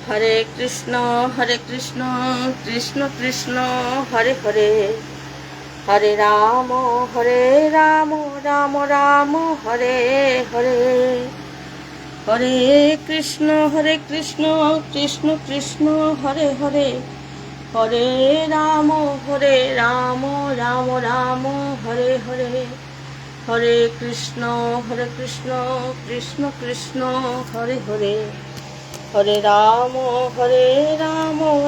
হরে কৃষ্ণ কৃষ্ণ কৃষ্ণ হরে হরে, হরে রাম রাম রাম হরে হরে। হরে কৃষ্ণ কৃষ্ণ কৃষ্ণ হরে হরে, হরে রাম রাম রাম হরে হরে। হরে কৃষ্ণ কৃষ্ণ কৃষ্ণ হরে হরে, হরে রাম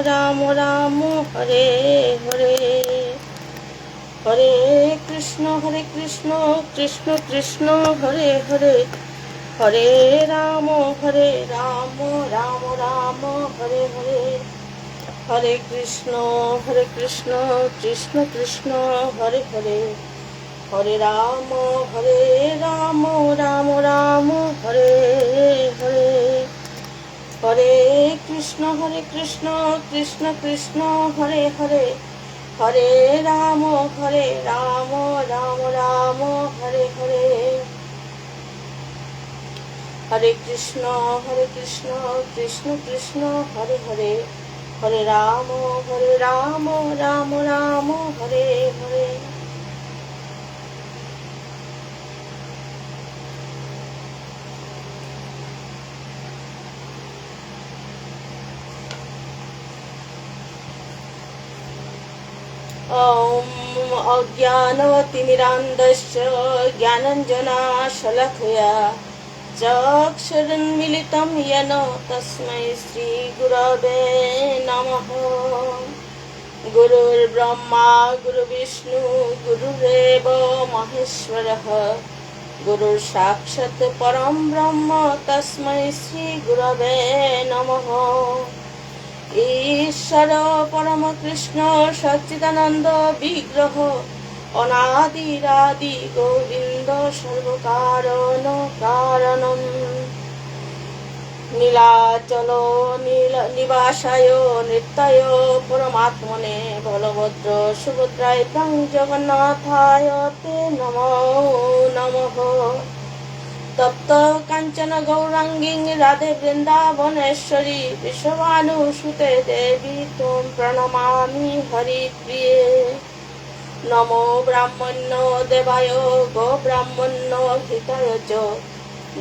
রাম রাম হরে হরে। হরে কৃষ্ণ কৃষ্ণ কৃষ্ণ হরে হরে, হরে রাম রাম হরে হরে। হরে কৃষ্ণ কৃষ্ণ কৃষ্ণ হরে হরে, হরে রাম রাম রাম হরে হরে। হরে কৃষ্ণ কৃষ্ণ কৃষ্ণ হরে হরে, হরে রাম রাম রাম হরে হরে। হরে কৃষ্ণ কৃষ্ণ কৃষ্ণ হরে হরে, হরে রাম রাম রাম হরে হরে। অজ্ঞানতিমিরান্ধস্য জ্ঞানাঞ্জনাশলাকয়া চক্ষুरुन्मीलितं येन तस्मै श्रीगुरवे नमः। गुरुर्ब्रह्मा गुरुर्विष्णु गुरुरेव महेश्वरः, गुरुर्साक्षात् परं ब्रह्म तस्मै श्रीगुरवे नमः। ईश्वर परम कृष्ण सच्चिदानंद विग्रह, अनादिरादि गोविंद सर्वकारण कारणम। नीलाचल निवासाय नित्याय परमात्मने बलभद्र सुभद्राय तं जगन्नाथाय ते नमो नमः। तप्त कांचन गौरांगी राधे वृंदावनेश्वरी विश्वभानुसुते देवी त्वं प्रणमामि हरिप्रिये। नमो ब्राह्मण्यो देवाय गो ब्राह्मण्यो हिताय च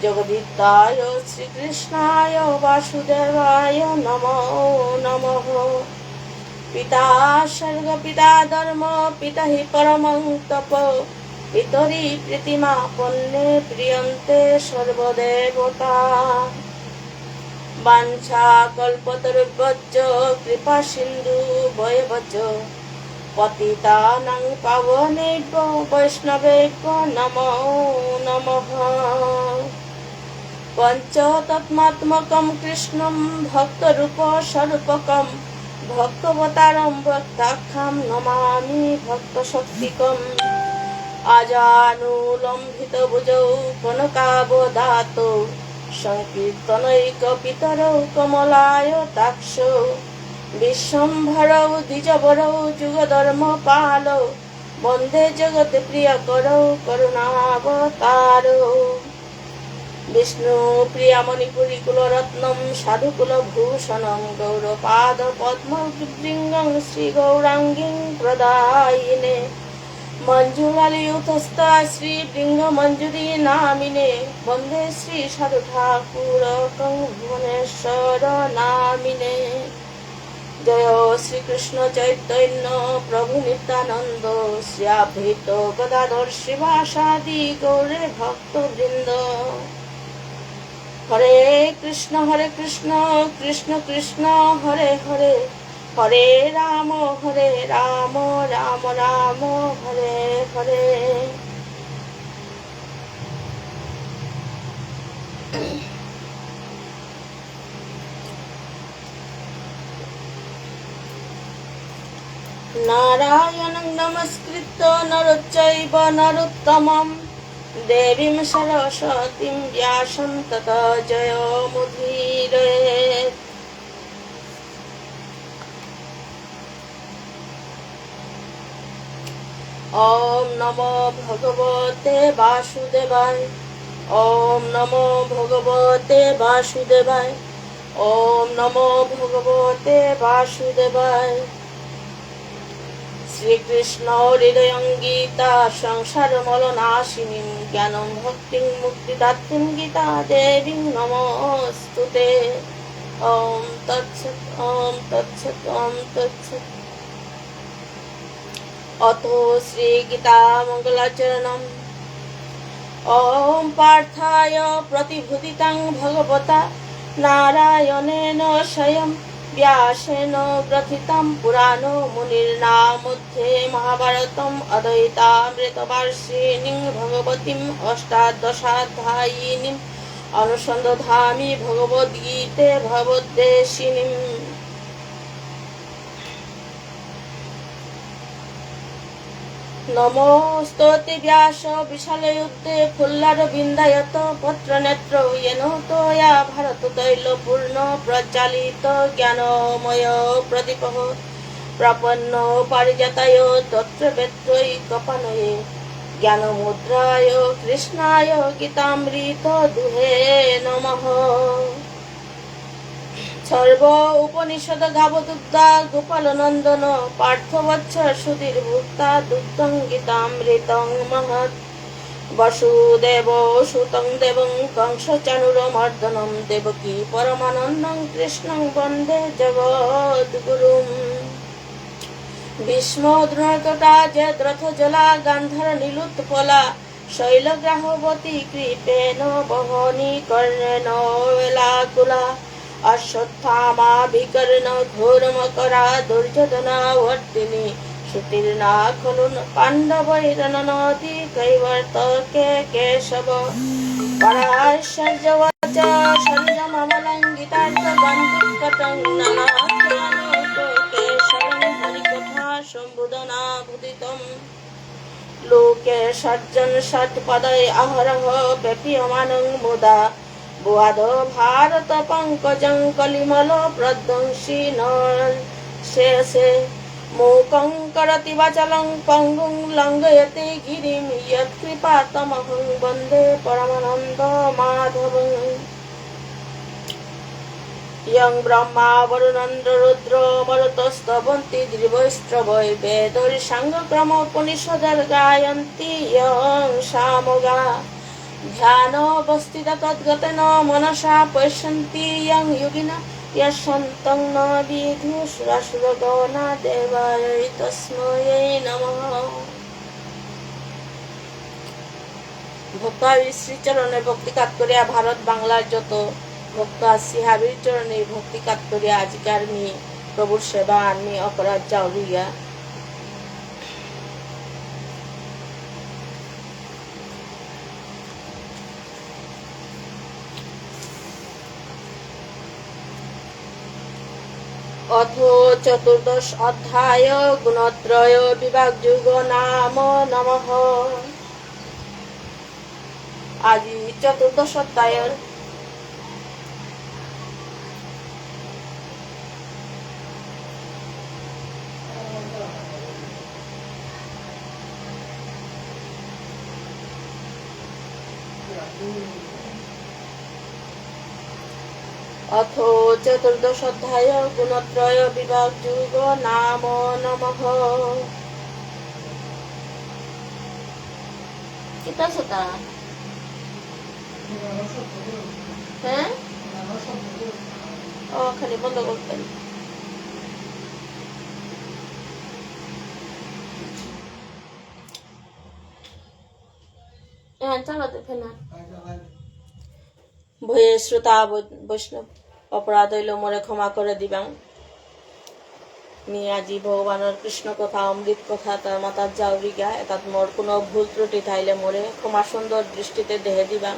जगद्धिताय श्रीकृष्णाय वासुदेवाय नमो नमः। पिता स्वर्ग पिता धर्म पिता हि परमं तप, पितरि प्रीतिमा पन्ने प्रियन्ते सर्वदेवता। वाञ्छा कल्पतरुभ्यश्च कृपा सिन्धु भयवच, पतितानां पावनेभ्यो वैष्णवेभ्यो नमो नमः। पञ्चतत्त्वात्मकं कृष्णं भक्तरूपस्वरूपकं, भक्तवतारं भक्ताख्यं नमामि भक्तशक्तिकम्। आजानुलम्बितभुजौ कनकावदातौ, संकीर्तनैकपितरौ कमलायताक्षौ, विश्वम्भरौ द्विजवरौ जुगधर्मपालौ, वन्दे जगत्प्रियकरौ करुणावतारौ। विष्णुप्रियमणिपुरिकुलरत्नं साधुकुलभूषणं, गौरपादपद्मभृङ्गं श्रीगौराङ्गीं प्रदायिने। मञ्जुलालयुतस्था श्रीभृङ्गमञ्जुरी नामिने, वन्दे श्री साधु ठाकुरकं भुवनेश्वर नामिने। जय श्री कृष्ण चैतन्य प्रभु नित्यानंद, श्री अद्वैत गदाधर श्रीवासादि गौरे भक्तवृंद। हरे कृष्ण कृष्ण कृष्ण हरे हरे, हरे राम राम राम हरे हरे। नारायणं नमस्कृत्य नरं चैव नरोत्तमं, देवीं सरस्वतीं व्यासं ततो जयमुदीरयेत्। ओम नमो भगवते वासुदेवाय, ओम नमो भगवते वासुदेवाय। ওম নমো ভগবতে বাসুদেবায়। শ্রীকৃষ্ণ হৃদয়ঙ্গীতা সংসার মলনাশিনীম জ্ঞানম ভক্তিং মুক্তিদাত্রীং গীতা দেবীং নমস্তুতে। ওম তৎসৎ ওম তৎসৎ ওম তৎসৎ। অথ শ্রী গীতা মঙ্গলাচরণম। ওম পার্থায় প্রতিভূতিতাং ভগবতা নারায়ণেন স্বয়ং ব্যাসেন গ্রথিতং পুরাণো মুনির্নামধ্যে মহাভারতম অদ্বৈতামৃতবর্ষিণীং ভগবতীম অষ্টাদশাধ্যায়িনীম অনুসন্ধামি ভগবদ্গীতে ভগবদ্দেশিনীম। নমস্তুতে ব্যাস বিশালযুদ্ধে ফুল্লারবিন্দায়ত পত্রনেত্র येन त्वया भारततैলপূর্ণ প্রজ্বালিত জ্ঞানময় প্রদীপঃ প্রপন্ন পারিজাতায় তত্রবেত্রৈকপাণয়ে জ্ঞানমুদ্রায় কৃষ্ণায় গীতামৃত দুহে নমঃ। সর্ব উপনিষদ গাবদুগ্ধা গোপাল নন্দন পার্থবৎস সুধীর ভুক্তা দুগ্ধং গীতামৃতং মহৎ। বসুদেব সুতং দেবং কংসচানুরমর্দনম দেবকী পরমানন্দং কৃষ্ণং বন্দে জগদ্গুরুম। ভীষ্ম দ্রোণতটা জয়দ্রথ জলা গান্ধার নীলোৎপলা শৈলগ্রাহবতী কৃপেণ বহনি কর্ণেন বেলাকুলা। অশ্বত্থামা বিকর্ণ ঘোরমকরা দুর্যোধনাবর্তিনী সুতীর্ণা খলু পাণ্ডবৈরননদি কৈবর্তকে কেশব। পরাশর্যবচ শল্যমমলঙ্ঘিতার্থ বন্ধুকটং নানাখ্যানোকেশরং হরিকথা সম্বুধনাভূদিতম। লোকে সজ্জন ষটপদয় অহরহ পেপীয়মানং মুদা বুয়াদ ভারত পঙ্কজং কলিমল প্রধ্বংসী শেষে। মূকং করতি বাচালং পঙ্গুং লঙ্ঘয়তে গিরিম ইয়ৎকৃপাতমহং বন্দে পরমানন্দ মাধবং। ইয়ং ব্রহ্মা বরুণন্দ্র রুদ্র মরুতস্তবন্তি দিবৈষ্ট্রবৈ বেদর্ষাঙ্গক্রমোপনিষদর গায়ন্তি ইয়ং সামগা। ধ্যানবস্থিতা তদ্গতেন মনসা পশ্যন্তি ইয়ং যোগিনা यशन्तं न विदुषुरासुरगणा देवायै तस्मै नमः। ভক্ত শ্রীচরণে ভক্তিকাত করিয়া ভারত বাংলার যত ভক্ত আছি হাবির চরণে ভক্তিকাত করিয়া আজিকার মি প্রভুর সেবা আনমি অপরাধ যাওরিয়া। অথ চতুর্দশ অধ্যায় গুণত্রয় বিভাগ যুগ নাম নমঃ। আজি চতুর্দশ অধ্যায়ের অথ চতুর্দশ অধ্যায় গুণত্রয় বিভাগ যুগ নাম নমঃ। কিতা সতা হ্যাঁ ও খালি বন্ধ করতেন। হ্যাঁ চালাতে ফেনা ভয়ে শ্রোতা বৈষ্ণব অপরাধ হইল মোরে ক্ষমা করে দিবাং। আজি ভগবানের কৃষ্ণ কথা অমৃত কথা তার মাতার যাওরি গা এটাত মোর কোনো ভুল ত্রুটি থাইলে মোরে ক্ষমা সুন্দর দৃষ্টিতে দেহে দিবাং।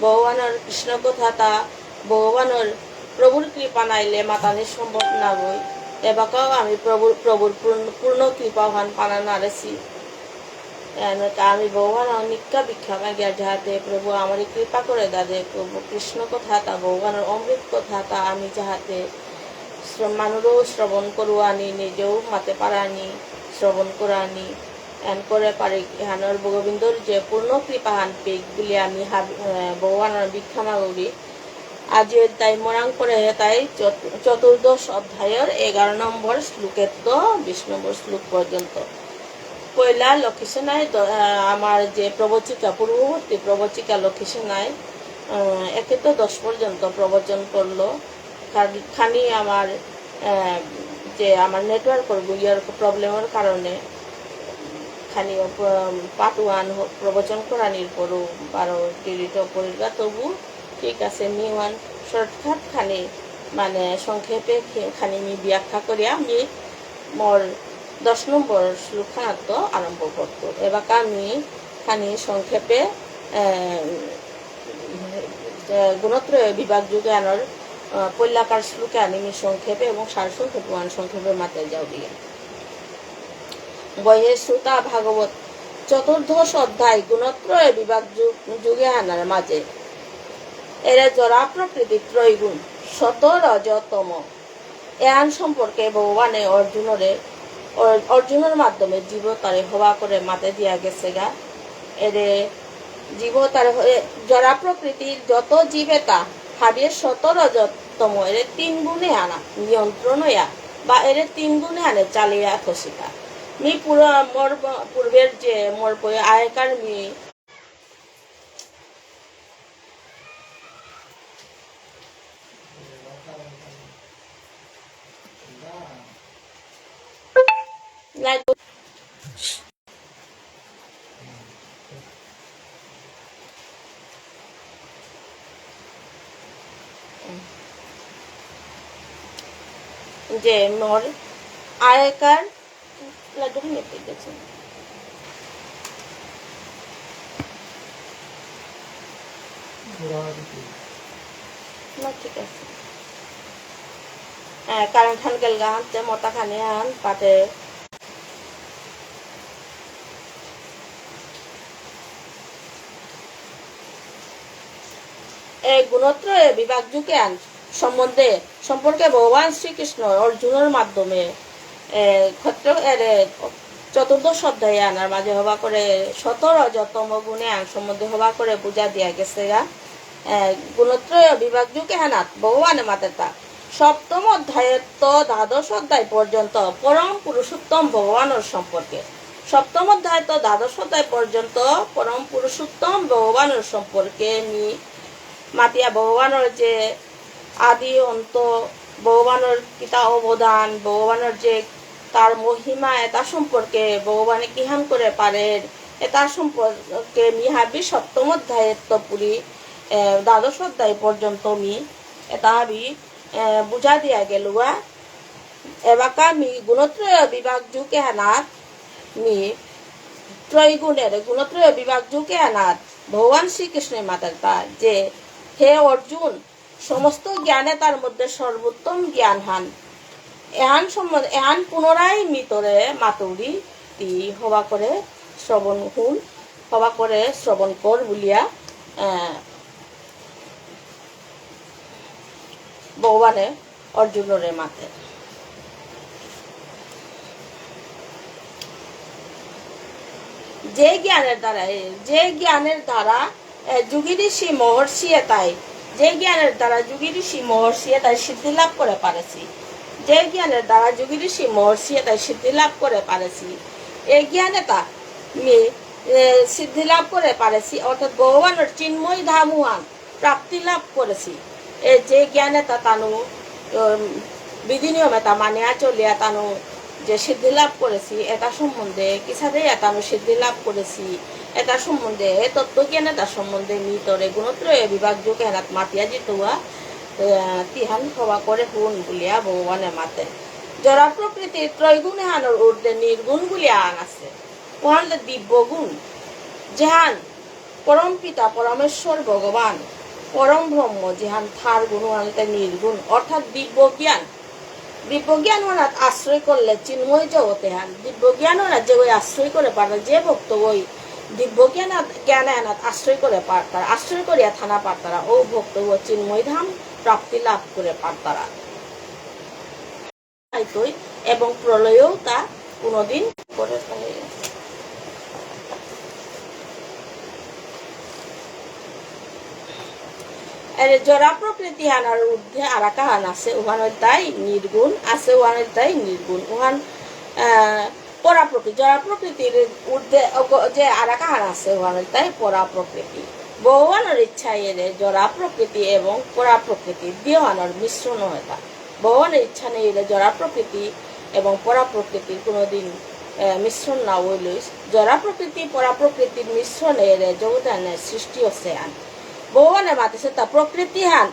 ভগবানের কৃষ্ণ কথা তা ভগবানের প্রভুর কৃপা নাইলে মাতানি সম্ভব না বই। এবাকাও আমি প্রভুর পূর্ণ কৃপাহান পানা নারেছি। আমি ভগবান নিকা ভিক্ষা মাগিয়া যাহাতে প্রভু আমার কৃপা করে দাদে প্রভু কৃষ্ণ কথা তা ভগবানের অমৃত কথা তা আমি যাহাতে মানুষও শ্রবণ করুয়ানি নিজেও মাতে পারানি শ্রবণ করানি এন করে পারে হানোর গোবিন্দর যে পূর্ণ কৃপাহান পেক বলে আমি ভগবানের ভিক্ষা মাগি। আজি তাই মরাং করে তাই চতুর্দশ অধ্যায়ের 11 নম্বর শ্লোকের তো 20 নম্বর শ্লোক পর্যন্ত পয়লা লক্ষ্মীসেনায় আমার যে প্রবচিকা পূর্ববর্তী প্রবচিকা লক্ষ্মীসেনায় একে তো 10 পর্যন্ত প্রবচন করলো। খানি আমার যে আমার নেটওয়ার্কের বুঝিয়ার প্রবলেমের কারণে খানি পার্ট 1 প্রবচন করানির পরও 12 ডিলিট করিবা তবু ঠিক আছে মি ওয়ান শর্টকাট খানি মানে সংক্ষেপে খানি মি ব্যাখ্যা করিয়া আমি মোর 10 নম্বর শ্লোকান্ত আরম্ভ করত। এবার আমি খানি সংক্ষেপে গুণত্রয় বিভাগ যুগে আনার পল্লাকার শ্লোকে আনিমি সংক্ষেপে এবং সারসংক্ষেপে সংক্ষেপে মাথায় যাও দিয়ে বয়ে শ্রোতা ভাগবত চতুর্দশ অধ্যায় গুণত্রয় বিভাগ যুগে আনার মাঝে এরা জরা প্রকৃতি ত্রৈগুণ শত রজতম এন সম্পর্কে ভগবানে অর্জুনের মাধ্যমে জীবতারে হওয়া করে মাতে দিয়া গেছে গা। এরে জীবতারে জরা প্রকৃতির যত জীবেতা হাবিয়ে শত রজতম এর 3 গুণে আনা নিয়ন্ত্রণ হইয়া বা এর 3 গুণে আনে চালিয়া থসিকা মি পুরো মোর পূর্বের যে মোর আয়কার মি যে মোর আয়কার লাড্ডু ভেঙে গেছে না ঠিক আছে কারেন্ট খান গেল গান মতা খানে আন পাতে এই গুণত্রয় বিভাগ যুগে আন সম্পর্কে ভগবান শ্রীকৃষ্ণ অর্জুনের মাধ্যমে ক্ষত্র চতুর্দশ অধ্যায়ে আনার মাঝে হবা করে 17 রজতম গুণে আন সম্বন্ধে হবা করে বুঝা দিয়া গেছে গা। গুণত্রয় বিভাগ যুগে হানাত ভগবানের মাতে তা সপ্তম অধ্যায়ের তো দ্বাদশ অধ্যায় পর্যন্ত পরম পুরুষোত্তম ভগবানের সম্পর্কে সপ্তম অধ্যায় তো দ্বাদশ অধ্যায় পর্যন্ত পরম পুরুষোত্তম ভগবানের সম্পর্কে মাতিয়া ভগবানের যে আদি অন্ত ভগবানের কিতা অবদান ভগবানের যে তার মহিমা এটা সম্পর্কে ভগবানে কিহান করে পারেন এটা সম্পর্কে মিহাবি সপ্তম অধ্যায়ের তো পুরি দ্বাদশ অধ্যায় পর্যন্ত এটা হাবি বুঝা দিয়া গেলুয়া। এবাকা গুণত্রয় বিভাগ যুগে আনাত ত্রৈগুণের গুণত্রয় বিভাগ যুগে আনাত ভগবান শ্রীকৃষ্ণের মাতার তার যে হে অর্জুন সমস্ত জ্ঞানে তার মধ্যে সর্বোত্তম জ্ঞান হান এহান পুনরায় মিতরে মাতৌরি তি হবা করে শ্রবণ হুন হবা করে শ্রবণ কর বলিয়া ভগবানে অর্জুনরে মাতে যে জ্ঞানের দ্বারা যোগী ঋষি মহর্ষি এটাই যে জ্ঞানের দ্বারা যোগী ঋষি মহর্ষি এটাই সিদ্ধি লাভ করে পারেছি যে জ্ঞানের দ্বারা যোগী ঋষি মহর্ষি এটাই সিদ্ধি লাভ করে পারেছি এই জ্ঞান এটা সিদ্ধি লাভ করে পারেছি অর্থাৎ ভগবানের চিন্ময় ধামুয়ান প্রাপ্তি লাভ করেছি এই যে জ্ঞান এটা তানু বিধি নিয়ম এটা মানিয়া চলিয়া তানু যে সিদ্ধি লাভ করেছি এটা সম্বন্ধে কিসাদে এটানু সিদ্ধি লাভ করেছি এটা সম্বন্ধে তত্ত্বজ্ঞান এটা সম্বন্ধে মিতরে গুণত্রয় বিভাগ যুগে হেনাত মাতিয়া জিতুয়া তিহান হওয়া করে হুন বলিয়া ভগবানে মাতে জরা প্রকৃতির ত্রৈগুণে হানোর ঊর্ধ্বে নির্গুণ বলিয়া আন আছে ওহানলে দিব্য গুণ যেহান পরম পিতা পরমেশ্বর ভগবান পরম ব্রহ্ম যেহান থার গুণ আনতে নির্গুণ অর্থাৎ দিব্য জ্ঞান ওনার আশ্রয় করলে চিন্ময় জগতে হান দিব্য জ্ঞান ওনার যে ওই আশ্রয় করে পারে যে ভক্ত ওই দিব্য জ্ঞান আনাত আশ্রয় করে পারতারা আশ্রয় করিয়া থানা পারতারা ও ভক্ত ও চিন্ময় ধাম প্রাপ্তি লাভ করে পারতারা এবং প্রলয়েও তা কোনোদিন করে এর জরা প্রকৃতি হানার ঊর্ধ্বে আর একটা হান আছে, ওখানে তাই নির্গুণ আছে, ওখানে তাই নির্গুণ, ওখান পরা প্রকৃতি, জরা প্রকৃতির ঊর্ধ্বে যে আর একটা হান আছে, ওখানে তাই পরা প্রকৃতি। ভগবানের ইচ্ছা এর জরা প্রকৃতি এবং পরা প্রকৃতি দিওয়ানোর মিশ্রণ হয় তা। ভগবানের ইচ্ছা নেই এলে জরা প্রকৃতি এবং পরা প্রকৃতির কোনোদিন মিশ্রণ না হইলই। জরা প্রকৃতি পরা প্রকৃতির মিশ্রণে এর জগদানের সৃষ্টি হচ্ছে আন। ভগবানের মাতিছে তা প্রকৃতি হান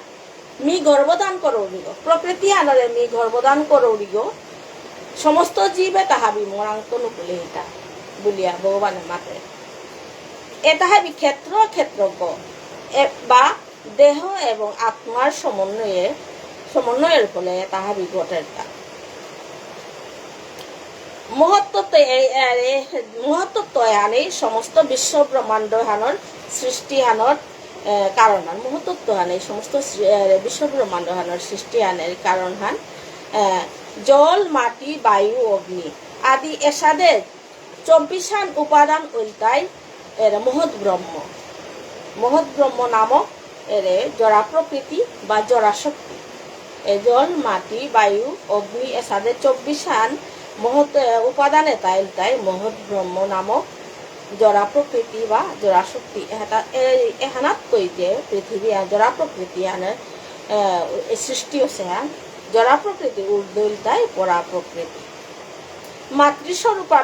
মি গর্ভদান করৌরিগ, প্রকৃতি হানরে মি গর্ভদান করৌরিগ, সমস্ত জীবে তাহাবি মরাঙ্ক নুকুলে হিতা বলিয়া ভগবানের মাতে। এ তাহাবি ক্ষেত্র ক্ষেত্রজ্ঞ বা দেহ এবং আত্মার সমন্বয়ের ফলে তাহাবি ঘটের তা। মহত্তত্ব আনে সমস্ত বিশ্ব ব্রহ্মাণ্ড হানর সৃষ্টি হানর কারণ হান। মহত্তত্ব হান এই সমস্ত বিশ্ব ব্রহ্মাণ্ড হানর সৃষ্টি হানের কারণ হান জল, মাটি, বায়ু, অগ্নি আদি এসাদের 24 হান উপাদান উল্টাই এর মহৎ ব্রহ্ম নামক এর জরা প্রকৃতি বা জরা শক্তি। জল, মাটি, বায়ু, অগ্নি এসাদের 24 হান মহৎ উপাদানে তাই মহৎ ব্রহ্ম নামক জরা প্রকৃতি বা জরা শক্তি এহানাত তৈতে পৃথিবী জরা প্রকৃতি আনের সৃষ্টি হচ্ছে হ্যাঁ জরা প্রকৃতি উর্দুলতাই পরা প্রকৃতি। মাতৃস্বরূপা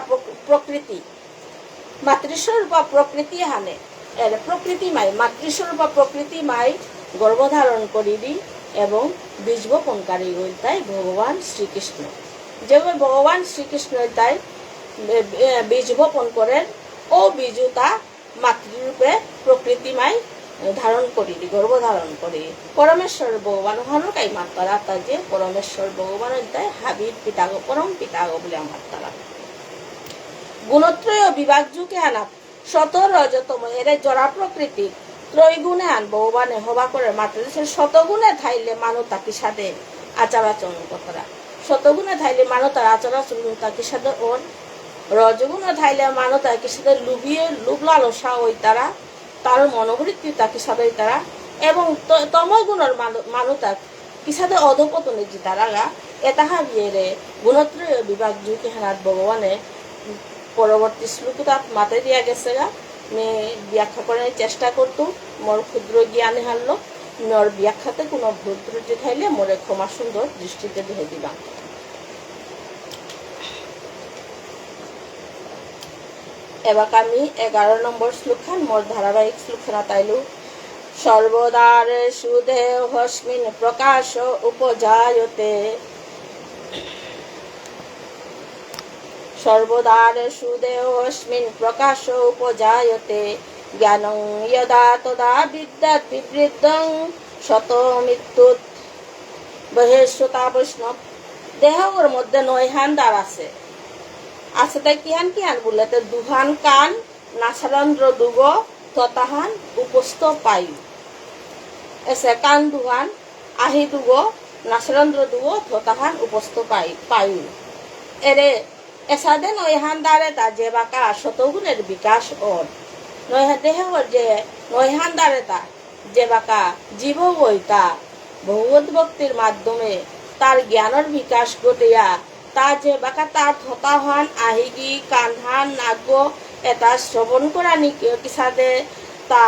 প্রকৃতি হানে এর প্রকৃতি মাই মাতৃস্বরূপা প্রকৃতি মাই গর্ভধারণ করিবি এবং বীজ বপনকারী তাই ভগবান শ্রীকৃষ্ণ। যেমন ভগবান শ্রীকৃষ্ণ তাই বীজ বপন করেন ও বীজু তা মাতৃরূপে প্রকৃতিমাই ধারণ করি গর্ভধারণ করি। পরমেশ্বর ভগবান হনকাই মাত্রা তা যে পরমেশ্বর ভগবান তাই হাবির পিতাগ পরম পিতাগ বলে আমার তারা। গুণত্রয় বিভাগ যুগে আনা 17 রজতম এর জরা প্রকৃতি ত্রৈগুণে আন ভগবানে হবা করে মাত্র শতগুণে থাইলে মানুষ তাকি সাথে আচার আচরণ কতরা। শতগুণে থাইলে মানুষ তার আচার আচরণ তাকি সাথে ওর রজগুণে থাইলে মানুষ তাকে সাথে লোভ লালসা ওই তারা তার মনোবৃত্তি তাকে সাথে তারা এবং তমগুণের মানুষ তাক কি সাথে অধপতনে যে তারা এতাহা বিয়েরে গুণত্রয় বিভাগ যুগে হানাত ভগবানে পরবর্তী শ্লোকে তাত মাতে দিয়া গেছে মেয়ে ব্যাখ্যা করার চেষ্টা করতো। মোর ক্ষুদ্র জ্ঞানে হারলো মোর ব্যাখ্যাতে কোনো ভুল ত্রুটি থাইলে মোরে ক্ষমা সুন্দর দৃষ্টিতে দেখে দিবা। এবার আমি 11 নম্বর শ্লোকখান মোর ধারাবাহিক শ্লোকখানা তাইলু। সর্বদার সুধে হস্মিন প্রকাশ উপজায়তে, সর্বদার সুধে হস্মিন প্রকাশ উপজায়তে, জ্ঞানং যদা তদা বিদ্যাৎ বিবৃদ্ধং শত মৃত্যুত বহিঃশ্রোতা বৈষ্ণব। দেহর মধ্যে 9 হান দ্বার আছে তাই কিহান বললে দুহান কান নাসারন্দ্র দুগ ততাহান উপস্থ পায়ু এসে কান দুহান আহি দুগ নাসারন্দ্র দুগ ততাহান উপস্থ পায়ু এরে এসাদে 9 হান দ্বারে তা যে বাকা শতগুণের বিকাশ ওর দেহর যে 9 হান দ্বারে তা যে বাকা জীব বইতা ভগবত ভক্তির মাধ্যমে তার জ্ঞানের বিকাশ ঘটিয়া তা যে বাকা তার থতাহান আহিগি কানহান নাগ এটা শ্রবণ করা কিসাদে তা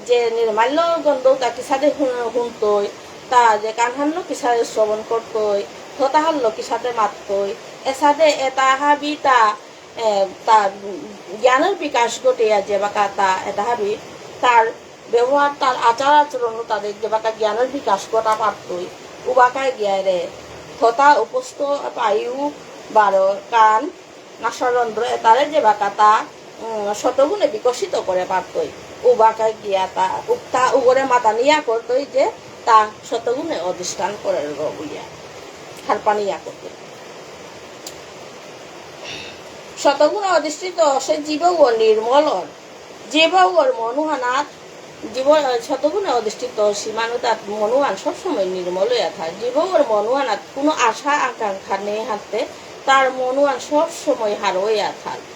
যে নির্মাল্য গন্ধ তা কিসাদে শুনতই তা যে কানহান্য কিসাদে শ্রবণ করতই থতাহাল্য কিসাদে মাততই এসাদে এটা হাবি তা তার জ্ঞানের বিকাশ ঘটিয়া যে বাকা তা এটা হাবি তার ব্যবহার তার আচার আচরণ তাদের যে বাকা জ্ঞানের বিকাশ ঘটা পারতই উবাকায় গিয়ারে থতা উপস্থ পায়ু 12 কান নাসারন্ধ্র তারে যে বাকা তা শতগুণে বিকশিত করে পারতই উবাকায় গিয়া তা উক্তা উগরে মাতা নিয়া করতই যে তা শতগুণে অধিষ্ঠান করে বলিয়া হারপানিয়া করত। শতগুণে অধিষ্ঠিত সে জীব ও নির্মল জীব ওর মনুহানাথ জীব শতগুণে অধিষ্ঠিত সীমানুতাত মনুয়ান সবসময় নির্মল হইয়া থাকে। জীব ওর মনুয়ানাত কোনো আশা আকাঙ্ক্ষা নেই হাতে তার মনুয়ান সবসময় হার হইয়া থাকে।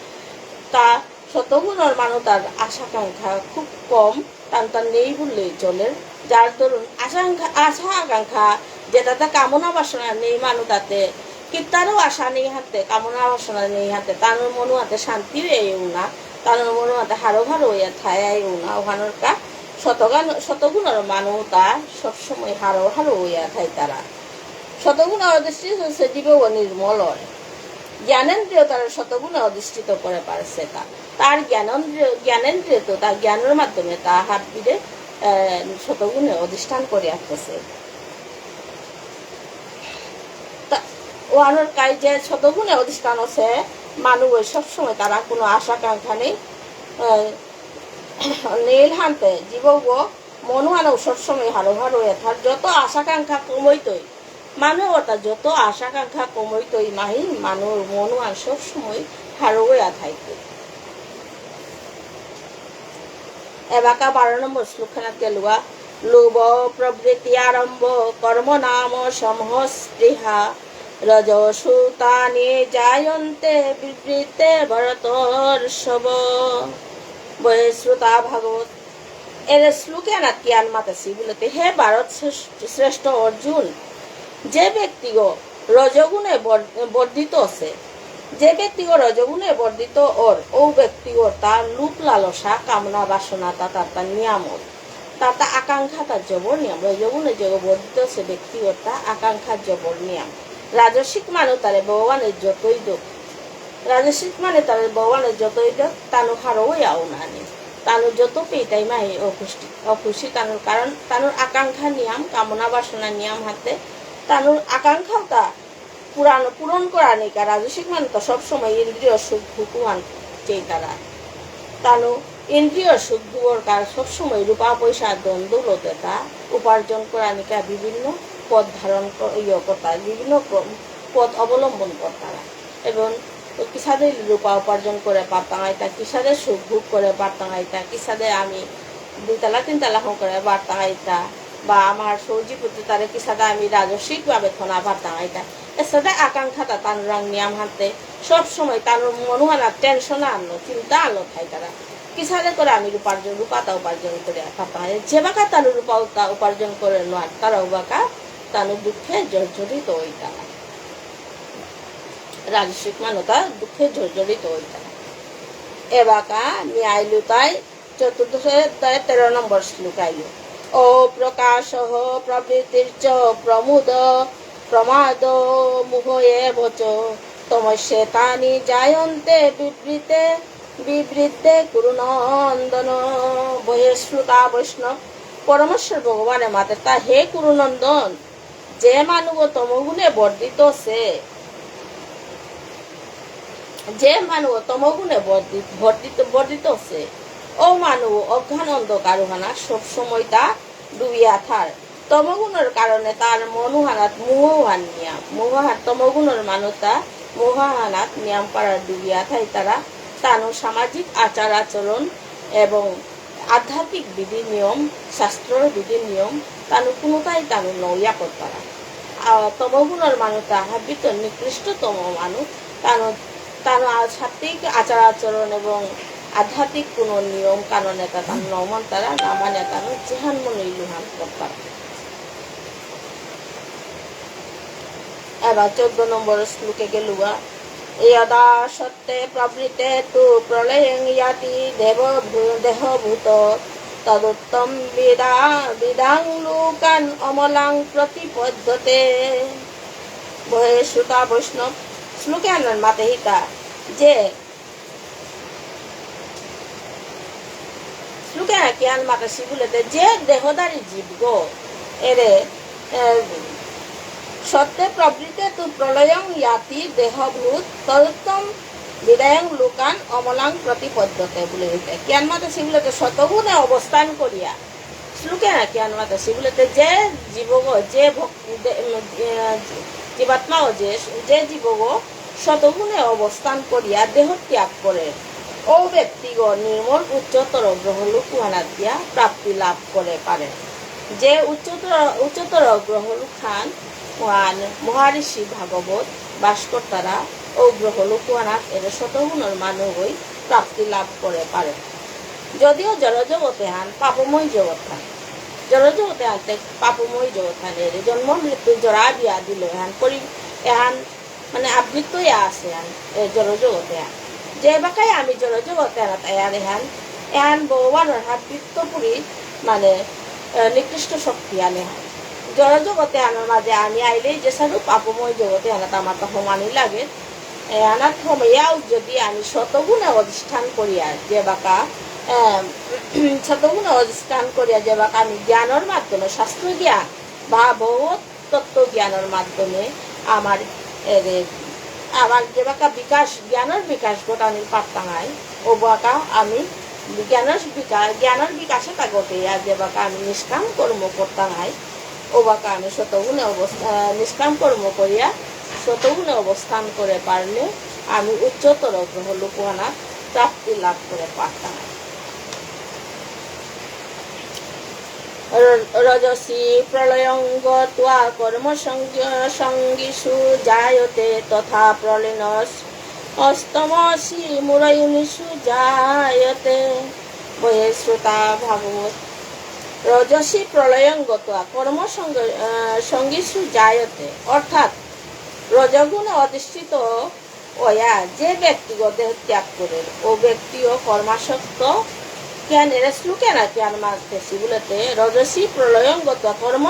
তা শতগুণের মানুষ তার আশা আকাঙ্ক্ষা খুব কম তার নেই বললেই চলে যার দরুন আশা আকাঙ্ক্ষা যেটাতে কামনা বাসনা নেই মানুষ তাতে কিতারও আশা নেই হাতে কামনা বাসনা নেই হাতে তার মনো হাতে শান্তি এও না তার মনো হাতে হারো হারো ইয়া থায়াইও না ওখানোর কা শতগুণের মানুষ তা সবসময় হারো হারো ইয়া থাই তারা শতগুণের অদৃষ্টি হচ্ছে জীব নির্মল জ্ঞানেন্দ্রিয় তারা শতগুণে অধিষ্ঠিত করে পারছে তার জ্ঞানেন্দ্রিয় তো তার জ্ঞানের মাধ্যমে তা হাত বিদে শতগুণে অধিষ্ঠান করে আসতেছে ওয়ানোর কাজ যে শতগুণে অধিষ্ঠান আছে মানুষ সবসময় তারা কোনো আশা কাঙ্ক্ষা নেই নীল হানতে জীবগ মনোহানো সবসময় হারো হারো এথার যত আশা কাঙ্ক্ষা কমইতই মানুষ অর্থাৎ যত আশা কাঙ্ক্ষা কমইতই মাহি মানুষ মনোহান সবসময় হারো হইয়া থাকবে এবাকা 12 নম্বর শ্লোকখানাত গেলুয়া লোভ প্রবৃত্তি আরম্ভ কর্ম নাম সমহ স্পৃহা রজসু তানি জায়ন্তে বিবৃতে ভরতর্ষভ বয়ে শ্রোতা ভাগবত এর শ্লোকে আনাত জ্ঞান মাতাসি বলতে হে ভারত শ্রেষ্ঠ অর্জুন যে ব্যক্তিগ রজগুণে বর্ধিত আছে যে ব্যক্তিগ রজগুণে বর্ধিত ওর ও ব্যক্তিগ তার লুপ লালসা কামনা বাসনা তার নিয়ামত তার আকাঙ্ক্ষা তার জবর নিয়ম রজগুণে যে বর্ধিত সে ব্যক্তিগত তা আকাঙ্ক্ষার জবর নিয়ম রাজসিক মানুষ তারে ভগবানের যতই দোক রাজসিক মানে তার ভগবানের যতই দোক তানু হারও আও নানি তানু যত পেটাই মাহি অখুশি তানুর কারণ তানুর আকাঙ্ক্ষা নিয়ম কামনা বাসনা নিয়ম হাতে তানুর আকাঙ্ক্ষাও তা পূরণ করা নেই রাজসিক মানুষ তো সবসময় ইন্দ্রিয় সুখ ভুকুয়ান চেয়ে তারা তানু ইন্দ্রিয় সুখ ভুগর কার সবসময় রূপা পয়সা দ্বন্দ্বলতে তা উপার্জন করা নিকা বিভিন্ন পথ ধারণ করতারা বিভিন্ন পথ অবলম্বন করতারা এবং কিসাদের রূপা উপার্জন করে পারতাম আইতা কিসাদের সুখ ভোগ করে পারতাম আইতা কিসাদের আমি 2 তলা 3 তলা করে পারতাম আইতা বা আমার সৌজিপতি তারে কিসাদে আমি রাজস্বিকভাবে থনা পারতাম আইতা এর সাথে আকাঙ্ক্ষাটা তানুরাং নিয়ম হাতে সবসময় তানুর মনোহানা টেনশন আনলো চিন্তা আনলো খাই তারা কিসাদে করে আমি রূপাতা উপার্জন করে পারতাম যে বাঁকা তানু রূপা উপার্জন করে নয় তারাও বাঁকা তানু দুঃখে জর্জরিত ওই তারা রাজস্বিক মানতা দুঃখে জর্জরিত ওই তারা এবাকা আমি আইলু তাই 14 নম্বর শ্লোক আইলু ও প্রকাশ প্রবৃত্তির্চ প্রমুদ প্রমাদ মুহ এবচ তমস্যেতানি জায়ন্তে বিবৃতে কুরুনন্দন বহিশ্রুতা বৈষ্ণব পরমেশ্বর ভগবানের মাতে তা হে কুরুনন্দন যে মানুষ তমগুণে বর্ধিত সে যে মানুষ তমগুণে বর্ধিত সে ও মানুষ অজ্ঞান অন্ধকার হানা সবসময় তা ডুবিয়া থার তমগুণের কারণে তার মনোহানাত মোহহান নিয়াম মোহহান তমগুণের মানুষ তা মোহহানাত নিয়াম পাড়ার ডুবিয়া থাই তারা তানু সামাজিক আচার আচরণ এবং আধ্যাত্মিক বিধি নিয়ম শাস্ত্রের বিধি নিয়ম তানু কোনোটাই তানু নইয়া করতারা তমগুণের মানুষ তা হাবিত নিকৃষ্টতম মানুষ তানু সাত্বিক আচার আচরণ এবং আধ্যাত্মিক কোনো নিয়ম কারণে তার নমান তারা না মানে তার জেহান মনে লুহান করতাম এবার 14 নম্বর শ্লোকে গেলুয়া यदा सत्ते प्रवृत्ते तु प्रलयं याति देहभूत तदुत्तम विदां लोकान् अमलां प्रतिपद्यते बहे श्रुता वैष्णव श्लोके आनंद माते हिता जे श्लोके ज्ञान माता शिबुलेते जे देहदारी जीव गो एरे सत्य प्रवृत्ते तु प्रलयं याति देहभूत तदुत्तम विदायं लोकान अमलां प्रतिपद्यते बोले ज्ञान माता शिबुलेते शतगुणे अवस्थान करिया श्लोके ज्ञान माता शिबुलेते जे जीवग जे जीवात्मा जे जीवग शतगुणे अवस्थान करिया देह त्याग करे ओ व्यक्तिग निर्मल उच्चतर ग्रहलोक दिया प्राप्ति लाभ करे पारे जे उच्चतर ग्रहलोक खान মহারিষি ভাগবত ভাস্কর্তারা ও গ্রহ লোকানাথ এর শতগুণের মানুষ হই প্রাপ্তি লাভ করে পারে যদিও জড়জগতে হান পাপময় জগৎ হান জড় জগতে আনতে পাপময় জগৎ আনে জন্ম মৃত্যু জরা বিয়া দিল এহান পরি এহান মানে আবৃত্ত আছে আন জড় জগতে আন যে বাকাই আমি জড় জগতে আনা তাই আর এহান এহান ভগবানের আবৃত্ত পুরি মানে নিকৃষ্ট শক্তি আনে হান জড় জগতে আনার মাঝে আমি আইলেই যে সারু পাপময় জগতে আনা আমার তো সমানই লাগে আনার সময়াও যদি আমি শতগুণে অধিষ্ঠান করিয়া যে বাকা শতগুণে অধিষ্ঠান করিয়া যে বাকা আমি জ্ঞানের মাধ্যমে শাস্ত্র জ্ঞান বা ভগবত তত্ত্ব জ্ঞানের মাধ্যমে আমার আমার যে বাকা বিকাশ জ্ঞানের বিকাশ ঘটানির পারতা নাই ও বাকা আমি জ্ঞানের বিকাশে তা ঘটে আর যে বাকা আমি নিষ্কাম কর্ম করতা নাই ও বাকা আমি শতগুণে নিষ্কাম কর্ম করিয়া শতগুণে অবস্থান করে পারলে আমি উচ্চতর গ্রহ লোকানা প্রাপ্তি লাভ করে পারতাম। রজসী প্রলয়ঙ্গ ত্বা কর্ম সঙ্গীষু জায়তে তথা প্রলীনস অস্তমসি মুরয়ুনিষু জায়তে বয়ে শ্রোতা ভাগবত। রজসী প্রলয়ঙ্গ ত্বা কর্ম সঙ্গীষু জায়তে অর্থাৎ রজগুণে অধিষ্ঠিত ওয়া যে ব্যক্তিগত ত্যাগ করে ও ব্যক্তিও কর্মাসক্ত জ্ঞানের শ্লোকে না জ্ঞান মারতেছি বলেতে রজসী প্রলয়ঙ্গত কর্ম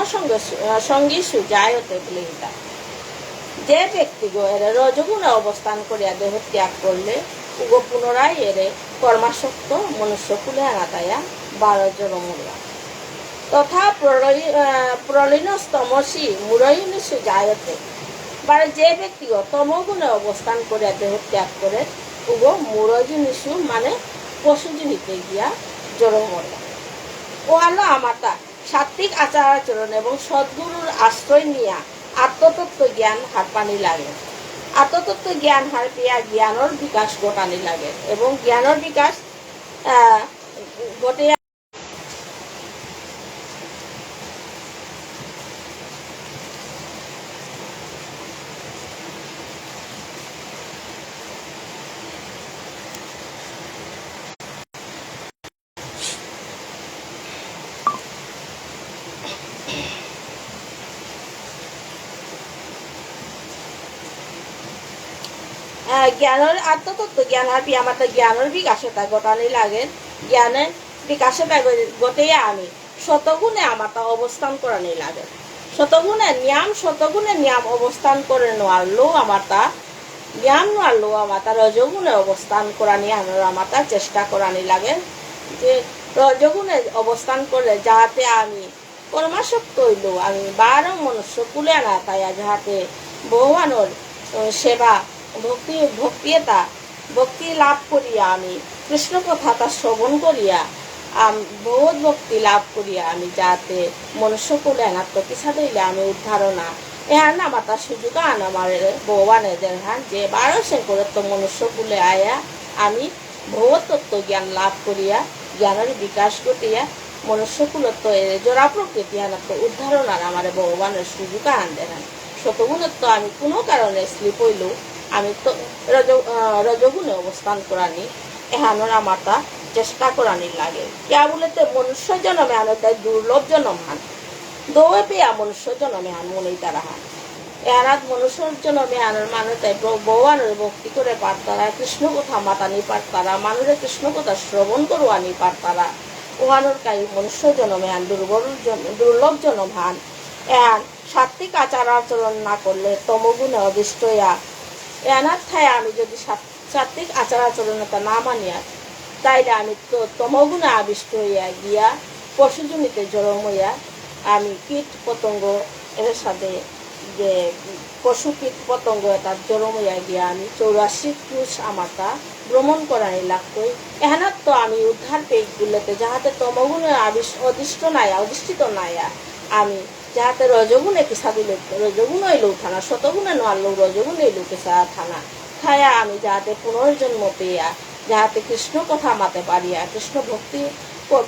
সঙ্গী সুজায়তে বলে এটা যে ব্যক্তিগো এর রজগুণে অবস্থান করিয়া দেহ ত্যাগ করলে উগো পুনরায় এর কর্মাসক্ত মনুষ্য কুলে আনাতায়া 12 জন মূল্য তথা প্রলীনস্তমসী মুরয়িনী সুজায়তে যে ব্যক্তিগত তমগুণে অবস্থান করে দেহ ত্যাগ করে উগো মুরজিনিসু মানে পশুজনিতে গিয়া জড় মরলা ও হলো আমাতা সাত্বিক আচার আচরণ এবং সদ্গুরুর আশ্রয় নিয়া আত্মতত্ত্ব জ্ঞান হার পানি লাগে আত্মতত্ত্ব জ্ঞান হার পেয়া জ্ঞানের বিকাশ ঘটানি লাগে এবং জ্ঞানের বিকাশ ঘটে জ্ঞানের আত্মতত্ত্ব জ্ঞান আর আমার জ্ঞানের বিকাশে তা ঘটানি লাগে জ্ঞানের বিকাশে তা ঘটেই আমি শতগুণে আমার তা অবস্থান করানি লাগে শতগুণে নিয়াম অবস্থান করে নোয়ারলেও আমার তা জ্ঞান নোয়ারলেও আমার তা রজগুণে অবস্থান করানি আমার তা চেষ্টা করানি লাগে যে রজগুণে অবস্থান করে যাহাতে আমি কর্মাসক্ত হইল আমি 12 মনুষ্য কুলে আনা তাই যাহাতে ভগবানের সেবা ভক্তি লাভ করিয়া আমি কৃষ্ণ কথা শ্রবণ করিয়া ভগবত ভক্তি লাভ করিয়া আমি যাতে মনুষ্য কুলে আনার তো কিসা দিলে আমি উদ্ধারণা এহান আমার তার সুযোগ আন আমার ভগবানের দেখান যে 12 সে করে তো মনুষ্য কুলে আয়া আমি ভগবত তত্ত্ব জ্ঞান লাভ করিয়া জ্ঞানের বিকাশ ঘটিয়া মনুষ্য কুলত জোড়া প্রকৃতি আনার উদ্ধারণ আর আমার ভগবানের সুযোগ আন দেখান শতগুণত্ব আমি কোনো কারণে স্লিপ হইলেও আমি তো রজগুণে অবস্থান করানি এহানোর আমার তা চেষ্টা করানি লাগে क्या বলেতে মনুষ্য জন্মে আনো তাই দুর্লভ জন্ম হান দৌড়ে পেয়া মনুষ্য জন্মে হান মনেই তারা হান এহারাত মনুষ্য জন্মে আনোর মানে তাই ভগবানের ভক্তি করে পারতারা কৃষ্ণ কথা মাতানি পারতারা মানুষের কৃষ্ণ কথা শ্রবণ করুয়ানি পারতারা ওহানোর কাই মনুষ্য জন্মে আন দুর্লভ জন্ম হান এহান সাত্বিক আচার আচরণ না করলে তমগুণে অধিষ্ঠ এনার ঠায় আমি যদি সাত্বিক আচার আচরণতা না মানিয়া তাইলে আমি তো তমগুণে আবিষ্ট হইয়া গিয়া পশুজনিতে জড়ম হইয়া আমি কীট পতঙ্গ এর সাথে যে পশু কীট পতঙ্গ তার জড়ম হইয়া গিয়া আমি 84 ক্রুশ আমার তা ভ্রমণ করানি লাগতো এহানার তো আমি উদ্ধার পেয়ে গুলোতে যাহাতে তমগুণে অধিষ্ঠিত নাইয়া আমি যাহাতে রজগুণে কিসা দিল রজগুণ হইলেও থানা শতগুণে নোয়ারলেও রজগুণ হইলেও কিসা থানা খায়া আমি যাহাতে পুনর্জন্ম পেয়া যাহাতে কৃষ্ণ কথা মাতে পারিয়া কৃষ্ণ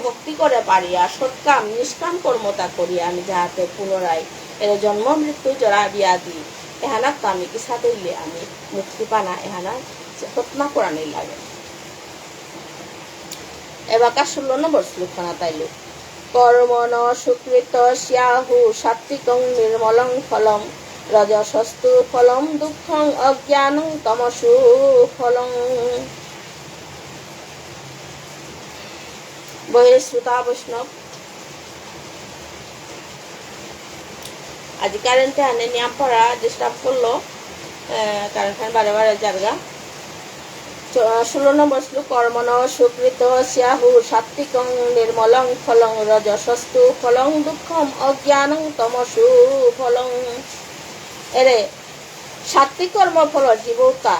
ভক্তি করে পারিয়া সৎকাম নিষ্কাম কর্মতা করিয়া আমি যাহাতে পুনরায় এর জন্ম মৃত্যু জরা বিয়া দিই এহানার তো আমি কিসা দিলে আমি মুক্তি পানা এহানার হত্যা করানি লাগে এবার 16 নম্বর শ্লোক খানা তাইলে কর্মণ সুকৃত স্যাহু সাত্বিকং নির্মলং ফলম রজসস্তু ফলম দুঃখং অজ্ঞানং তমসু ফলং। বইয়ের শ্রোতা বৈষ্ণব, আজ কারেন্টে আনে নিয়ম পড়া ডিস্টার্ব করলো, কারেন্ট বারে বারে জায়গা। 16 নম্বর শ্লোক, কর্মণ সুকৃত স্যাহু সাত্বিকং নির্মলং ফলং রজসস্তু ফলং দুঃখম অজ্ঞানং তমসু ফলং। এরে সাত্বিক কর্ম ফল জীবতা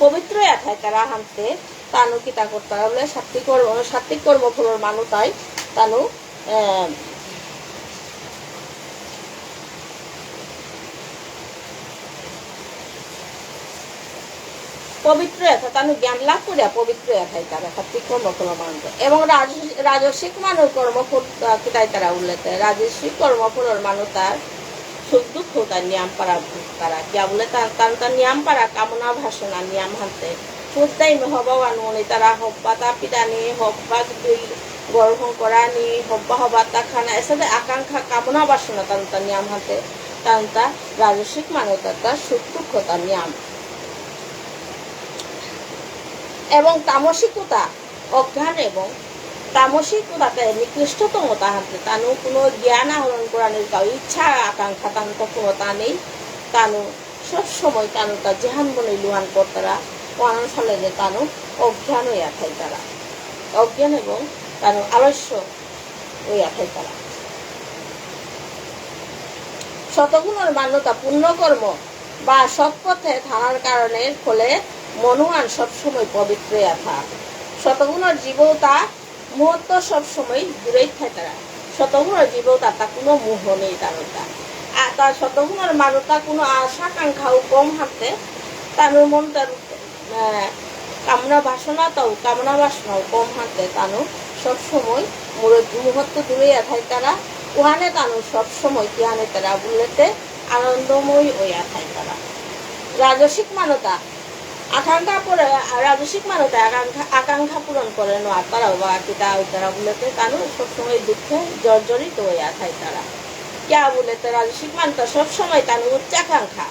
পবিত্র এথায় তারা হানতে তানু কিতা করতে বলে সাত্বিক কর্ম ফলর মানু তাই তানু পবিত্র এথা তানু জ্ঞান লাভ করিয়া পবিত্র এথায় তারা সাত্বিক কর্মফল মানুষ। এবং রাজস্বিক মানুষ কর্মফল কিতাই তারা উল্লেখ, রাজস্বিক কর্মফলর মানুষ তার সুখ দুঃখ তার নিয়ম পারা তারা কিয়া বলে তার নিয়ম পারা কামনা ভাষণা নিয়ম হানতে সুদাই হবান মনে তারা হব্বা তা পিদানি হব্বা গ্রহণ করানি হব্বা হবা তা খানা এসাথে আকাঙ্ক্ষা কামনা বাসনা তার নিয়ম হাতে তার রাজস্বিক মানুষ তার সুখ দুঃখ তার নিয়ম। এবং তামসিকতা অজ্ঞান এবং তামসিকতাতে নিকৃষ্টতম তাহাতে তানু কোনো জ্ঞান আহরণ করানোর কাউ ইচ্ছা আকাঙ্ক্ষা তানু ক্ষমতা নেই, তানু সবসময় তানু তার জেহান বনে লুহান করতারা অনান ফলে যে তানু অজ্ঞান হইয়া থাই তারা, অজ্ঞান এবং তানু আলস্য হইয়া থাই তারা। শতগুণের মান্যতা পুণ্যকর্ম বা সৎপথে থাকার কারণে ফলে মনোয়ান সবসময় পবিত্র আথা। শতগুণের জীবতা মুহূর্ত সবসময় দূরেই থাকে তারা, শতগুণের জীবতা তা কোনো মোহ নেই তারটা। আর তার শতগুণের মানতা কোনো আশা আকাঙ্ক্ষাও কম হাতে তানুর মন তার কামনা বাসনাটাও কম হাতে তানু সবসময় মুহূর্ত দূরে আথায় তারা ওখানে তানু সবসময় কিহানে তারা বললেতে আনন্দময় হইয়া থাকে তারা। রাজসিক মানতা আকাঙ্ক্ষা পরে রাজসিক মানুষ আকাঙ্ক্ষা পূরণ করে না তারাও বা কিতা তারা বলেতে তানু সবসময় দুঃখে জর্জরিত হইয়া থাকে তারা কিয়া বলেতে রাজসিক মানুষ সবসময় তানু উচ্চাকাঙ্ক্ষা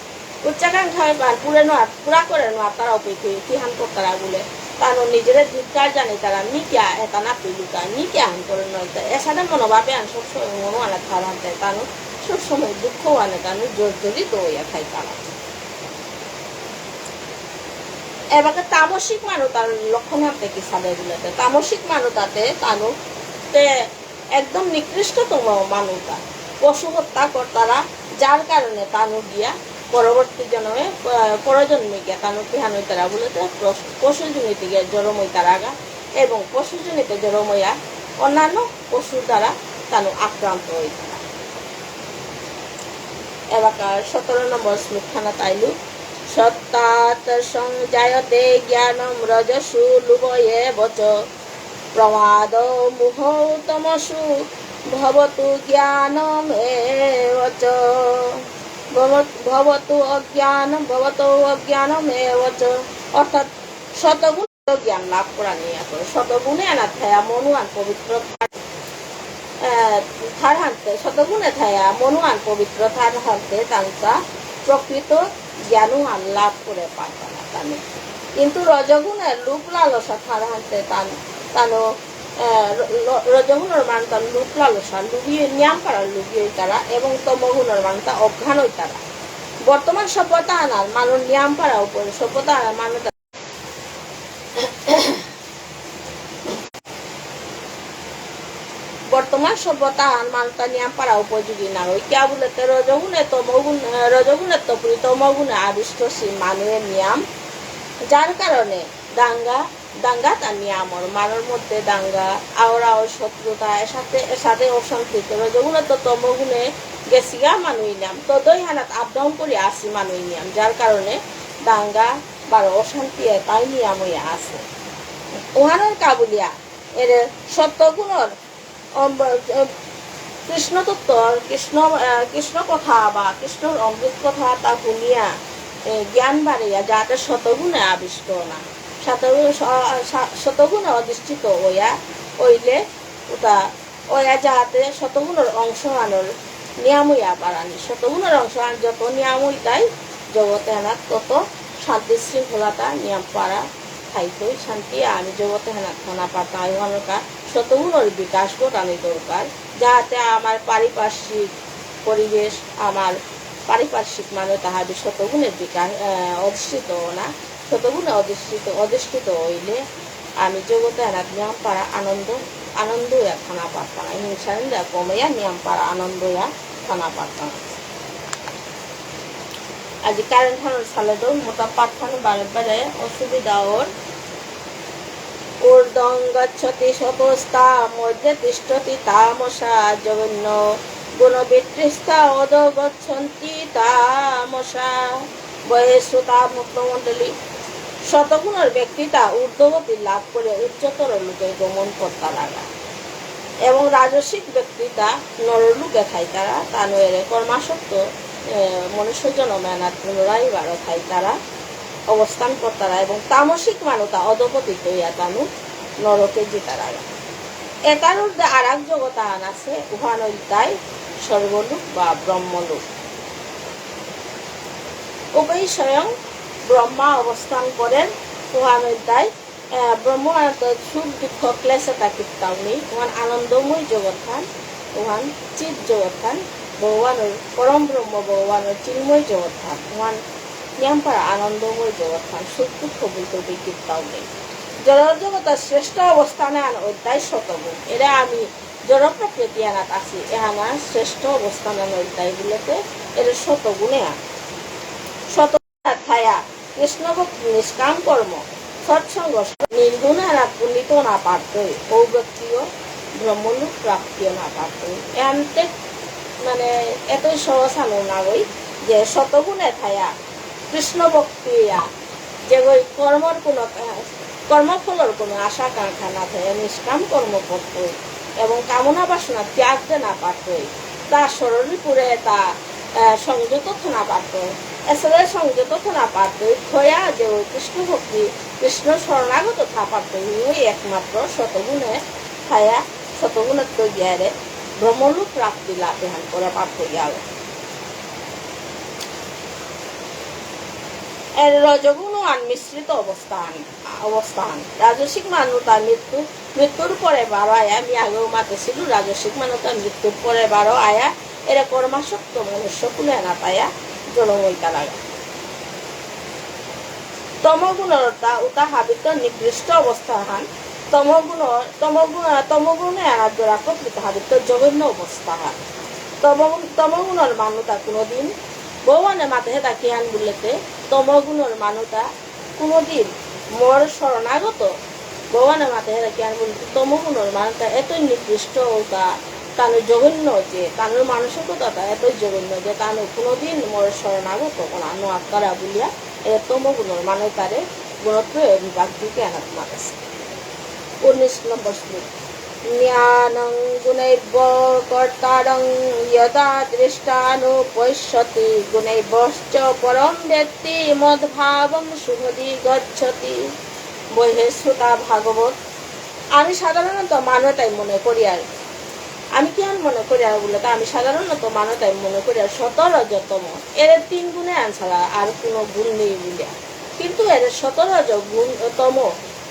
পুরা করে না তারাও কিহান কর তারা বলে তানু নিজের ধিকার জানে তারা নিকিয়া এটা না পিলুকা নিকিয়া হান করে নয় এসাথে মনোভাবে আন সবসময় মনো আনে খাওয়া আনতে তানু সবসময় দুঃখ আনে তানু জর্জরিত হইয়া থাকে তারা। এবারে তামসিক মানুষ তার লক্ষণ হাতে কি সাদে বলেতে তামসিক মানুষ তাতে তানু একদম নিকৃষ্টতম মানুষটা পশু হত্যা কর্তারা, যার কারণে তানু গিয়া পরবর্তী জন্মে পরজন্মে গিয়া তানু কিহান হই তারা বলেতে পশুজনিতে গিয়া জড়ম হই তারা আগা এবং পশুজনিতে জড়ম হইয়া অন্যান্য পশুর দ্বারা তানু আক্রান্ত হই তারা। এবার 17 নম্বর শ্লোকখানা তাইলু, সত্তাৎ সংজায়তে জ্ঞানম রজসু লুভয়ে বচ প্রমাদ মুহ তমসু ভবতু জ্ঞানম এবচ ভবতু অজ্ঞানম এবচ। অর্থাৎ শতগুণ জ্ঞান লাভ করা নিয়ে শতগুণে আনা থায়া মনুয়ান পবিত্র থার হানতে শতগুণে থায়া মনুয়ান পবিত্র থার হানতে তানকা প্রকৃত জ্ঞানু লাভ করে পারত না তানু। কিন্তু রজগুণের লুপ লালসা থার হানতে তানো রজগুণের মান তার লুপ লালসা লুবিয়ে নিয়াম পাড়ার লুবিয়ে তারা এবং তমগুণের মান তা অজ্ঞান হই তারা। বর্তমান সভ্যতা আনার মানুষ নিয়াম পাড়া উপরে সভ্যতা আনার মানুষ বর্তমান সভ্যতা মানতা নিয়ম পারা উপযোগী না ওই কিয়া বলতে রজগুণের তো তমগুণে আবিষ্ট মানুষের নিয়ম, যার কারণে দাঙ্গা তার নিয়মর মানের মধ্যে দাঙ্গা আওরা শত্রুতা এসাথে অশান্তিত রজগুণের তো তমগুণে গেছিগা মানুষ নিয়ম তদই হানাত আপ ডাউন করে আসি মানুষ নিয়ম, যার কারণে দাঙ্গা বা অশান্তি তাই নিয়ম হইয়া আছে। ওহানের কাবুলিয়া এর সত্যগুণর কৃষ্ণ তত্ত্ব কৃষ্ণ কথা বা কৃষ্ণর অমৃত কথা তা শুনিয়া জ্ঞান বাড়িয়া যাতে শতগুণে আবিষ্ট না শতগুণে অধিষ্ঠিত হইয়া হইলে ওটা ওয়া যাহাতে শতগুণের অংশ আনর নিয়ামইয়া বাড়ানি শতগুণের অংশ আন যত নিয়ামই তাই জগতে আনা তত শান্তি শৃঙ্খলাতা নিয়ম পাড়া খাইতই শান্তি আমি জগতে হানা খানা পাতা আয়োজনকা শতগুণের বিকাশ ঘটানো দরকার যাহাতে আমার পারিপার্শ্বিক পরিবেশ আমার পারিপার্শ্বিক মানে তাহার শতগুণের বিকাশ অধিষ্ঠিত না শতগুণে অধিষ্ঠিত হইলে আমি জগতে আনা নিয়ম পাড়া আনন্দ খানা পারতাম হিংসা কমাইয়া নিয়ম পাড়া আনন্দ খানা পারতাম আজি কারেন্ট থানোর সালে তো মোটা পাঠানো বারে বারে অসুবিধা ওর ঊর্ধ্বং গচ্ছতি শতস্তা মধ্যে তিষ্ঠতি তামসা জঘন্য গুণবিতৃষ্টা অধ গচ্ছন্তি তামসা বয়শ্রোতা ভক্তমণ্ডলী শতগুণের ব্যক্তিটা ঊর্ধ্বগতি লাভ করে উচ্চতর লোকে গমন করতে লাগা এবং রাজসিক ব্যক্তিটা নরলোকে খাই তারা তা নয় কর্মাসক্ত মনুষ্য জনমেনাত পুনরায় বারো খাই তারা অবস্থান করতারা এবং তামসিক মানুষটা অধপতিত হইয়া তানু নরকে জিতারা এটার মধ্যে আর এক জগৎ আন আছে উহা নই তাই সর্বলোক বা ব্রহ্মলোক উভয় স্বয়ং ব্রহ্মা অবস্থান করেন উহা নই তাই ব্রহ্মানন্দ সুখ দুঃখ ক্লেশে তাকিতাও নেই উহান আনন্দময় জগৎ খান উহান চিৎ জগৎ খান ভগবানের পরম ব্রহ্ম ভগবানের চিন্ময় জগৎ খান উহান নিয়মপাড়া আনন্দময় জগৎ খান সুখ দুঃখ বলতে বিকিতাও নেই জড় জগতের শ্রেষ্ঠ অবস্থানে আন অধ্যায় শতগুণ এরা আমি জড় প্রকৃতি আনাত আছি এহানা শ্রেষ্ঠ অবস্থানে অধ্যায় বলতে এর শতগুণে আন শতগুণ থায়া কৃষ্ণ ভক্তি নিষ্কাম কর্ম সৎসঙ্গ নির্গুণ আনা পুণ্ডিত না পারতই ও ব্যক্তিও ব্রহ্মলোক প্রাপ্তিও না পারতই এনতে মানে এতই সহজ আনো না গই যে শতগুণে থায়া কৃষ্ণ ভক্তি যে গই কর্মর কোনো কর্মফলের কোনো আশা কাঙ্ক্ষা না থাকে নিষ্কাম কর্ম করতই এবং কামনা বাসনা ত্যাগতে না পারতই তা শরীরপুরে তা সংযত না পারত এসবে সংযত না পারতই খয়া যে কৃষ্ণ ভক্তি কৃষ্ণ শরণাগত থা পারতই একমাত্র শতগুণে থায়া শতগুণের তো গিয়ারে ব্রহ্মলোক প্রাপ্তি লাভ ধ্যান করে পার্থ গেল এর রজগুণ মিশ্রিত অবস্থান রাজসিক মানুষ তার মৃত্যুর পরে বারো আয়া আমি আগেও মাতে ছিল রাজসিক মানুষ তার মৃত্যুর পরে বারো আয়া এরা কর্মাসক্ত মনুষ্য কুলে না পায়া জনময়িতা লাগা তমগুণতা উতা হাবিত নিকৃষ্ট অবস্থান তমগুণে আনার দ্বারা প্রকৃত হাবিত জঘন্য অবস্থা হয় তমগুণের মানুষটা কোনোদিন ভগবানের মাথে হেতা কিহান বললেতে তমগুণের মানুষটা কোনোদিন মোর শরণাগত ভগবানের মাথে হেতা কিহান বলতে তমগুণের মানুষটা এতই নিকৃষ্ট ওটা তার জঘন্য যে তার মানসিকতাটা এতই জঘন্য যে তার কোনোদিন মোর শরণাগত কোনো আত্মারা বলিয়া এ তমগুণের মানুষ তারে গুণত্রয় বিভাগ দিকে আনাত মাতাছে 19 নম্বর শ্লোক জ্ঞানং গুণৈব কর্তারং যদা দৃষ্টানুপশ্যতি গুণৈবশ্চ পরম ব্যক্তি মদ্ভাবং শুভদি গচ্ছতি বহিঃশ্রুতা ভাগবত আমি সাধারণত মানবতাই মনে করি আর আমি কি আর মনে করি আর বলে আমি সাধারণত মানবতাই মনে করি আর 17 এর 3 গুণে আনছাড়া আর কোনো গুণ নেই বলিয়া কিন্তু এর 17 গুণতম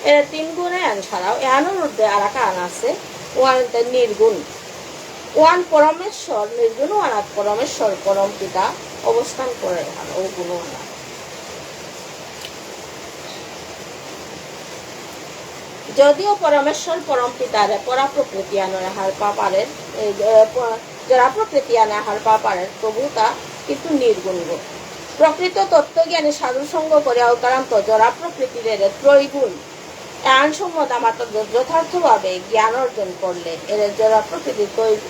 এর 3 গুণে আন ছাড়াও এহানোর মধ্যে আর একটা আন আছে ওয়ান নির্গুণ ওয়ান পরমেশ্বর নির্গুণ আনাত পরমেশ্বর পরম পিতা অবস্থান করে ও গুণ আনা যদিও পরমেশ্বর পরম পিতারে পরা প্রকৃতি আনার হার পাপারের যারা প্রকৃতি আনে হার পাপারের তবু তা কিন্তু নির্গুণ প্রকৃত তত্ত্বজ্ঞানী সাধু সঙ্গ করে অকারান্ত জরা প্রকৃতির ত্রৈগুণ এন সম্মত আমার যথার্থভাবে জ্ঞান অর্জন করলে এর জরা প্রকৃতি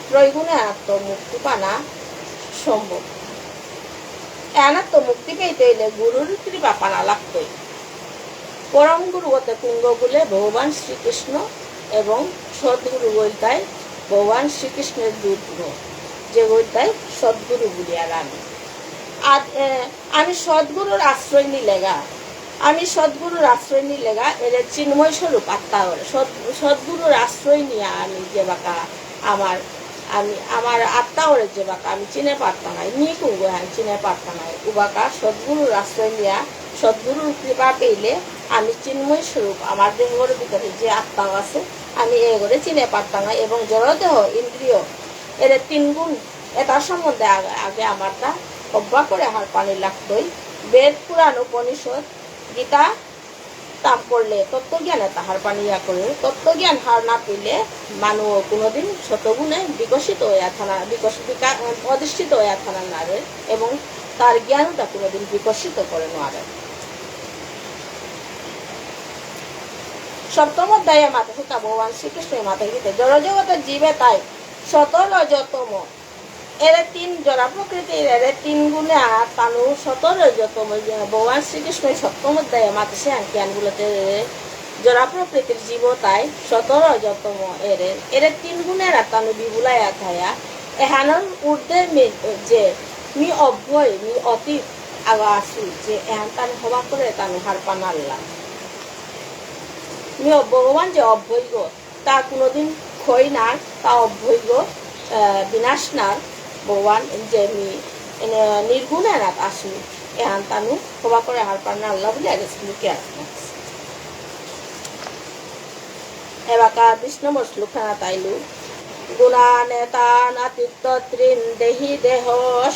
ত্রৈগুণে আত্মমুক্তি পানা সম্ভব এন আত্মমুক্তি পেতে হইলে গুরুর কৃপা পানা লাগতই পরম গুরু হতে কুঙ্গ বলে ভগবান শ্রীকৃষ্ণ এবং সদ্গুরু বলতায় ভগবান শ্রীকৃষ্ণের দূত যে বলতায় সদ্গুরু বলিয়া আমি সদ্গুরুর আশ্রয় নিলেগা এর চিন্ময় স্বরূপ আত্মা সদ্গুরুর আশ্রয় নিয়ে আমি যে বাঁকা আমার আমার আত্মা ওরে যে বাকা আমি চিনে পারতাম না নি কুঙ্গো হ্যাঁ চিনে পারতাম না উবাকা সদ্গুরুর আশ্রয় নিয়া সদ্গুরুর কৃপা পেলে আমি চিন্ময় স্বরূপ আমার দেহের ভিতরে যে আত্মা আছে আমি এগোরে চিনে পারতাম না এবং জড়দেহ ইন্দ্রিয় এর 3 গুণ এটার সম্বন্ধে আগে আমার তা অভ্যাস করে হার পানি লাগতোই বেদ পুরাণ উপনিষদ গীতা তাপ করলে তত্ত্বজ্ঞানে তাহার পানি করে তত্ত্বজ্ঞান হার না পেলে মানুষ কোনোদিন শতগুণে বিকশিত হয়ে থানা অধিষ্ঠিত হয়ে থানা নারে এবং তার জ্ঞানটা কোনোদিন বিকশিত করে নারে সপ্তম অধ্যায়ে মাথা সুতা ভগবান শ্রীকৃষ্ণের মাথায় গীতে জড়জগতের জীবে তাই শত রজতম এর 3 জড়া প্রকৃতির এর 3 গুণে আর তানু শত রজতম ভগবান শ্রীকৃষ্ণ সপ্তম অধ্যায়ে মাথা জ্ঞানগুলোতে জড়া প্রকৃতির জীব তাই শত রজতম এর 3 গুণের আর তানু বিবুলায় থায়া এহানোর ঊর্ধ্বে যে মি অভ্যয় মি অতীত আগা আসু যে এহান তানু হবা করে তানু হার পানাল্লা ভগবান যে অভ্যৈগ তা কোনোদিন ক্ষয় না তা অভ্যৈগ বিনাশ না ভগবান যে নির্গুণে না আসু এহান তানু হবা করে হার পান আল্লাহ বলে আগে শ্লোকে আসছে এবাকা 20 নম্বর শ্লোক তাইলু গুণানেতান আতিত্য ত্রিন দেহি দেহ